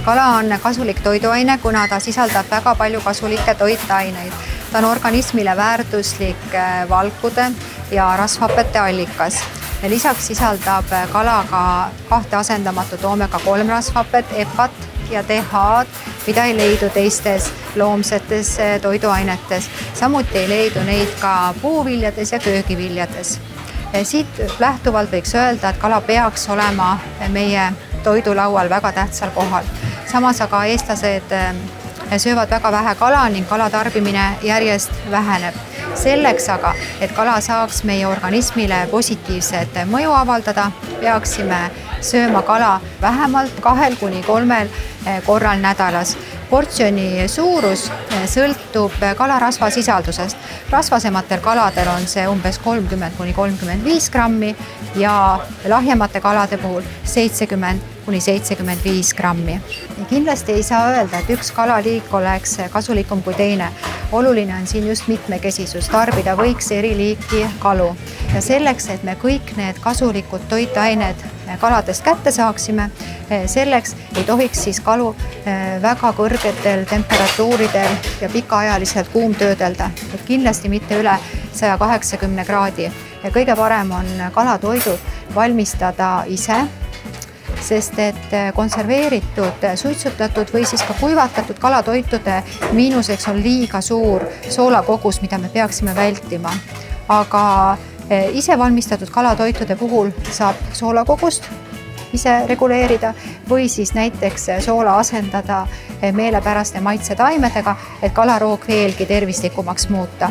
Kala on kasulik toiduaine, kuna ta sisaldab väga palju kasulikke toitaineid. Ta on organismile väärtuslik valkude ja rasvhapete allikas. Ja lisaks sisaldab kala ka 2 asendamatut omega-3 rasvhapet, EPA-t ja DHA-d, mida ei leidu teistes loomsetes toiduainetes. Samuti ei leidu neid ka puuviljades ja köögiviljades. Siit lähtuvalt võiks öelda, et kala peaks olema meie toidulaual väga tähtsal kohal. Samas aga eestlased söövad väga vähe kala ning kala tarbimine järjest väheneb. Selleks aga, et kala saaks meie organismile positiivset mõju avaldada, peaksime sööma kala vähemalt 2–3 korral nädalas. Portsjoni suurus sõltub kalarasva sisaldusest. Rasvasematel kaladel on see umbes 30–35 grammi ja lahjemate kalade puhul 70–75 grammi. Kindlasti ei saa öelda, et üks kalaliik oleks kasulikum kui teine. Oluline on siin just mitmekesisus, tarbida võiks eri liiki kalu. Ja selleks, et me kõik need kasulikud toitained kaladest kätte saaksime, selleks ei tohiks siis kalu väga kõrgetel temperatuuridel ja pikaajaliselt kuumtöödelda. Kindlasti mitte üle 180 kraadi. Ja kõige parem on kalatoidud valmistada ise, sest et konserveeritud, suitsutatud või siis ka kuivatatud kalatoitude miinuseks on liiga suur soolakogus, mida me peaksime vältima. Aga ise valmistatud kalatoitude puhul saab soolakogust ise reguleerida või siis näiteks soola asendada meelepäraste maitsetaimedega, et kalaroog veelgi tervislikumaks muuta.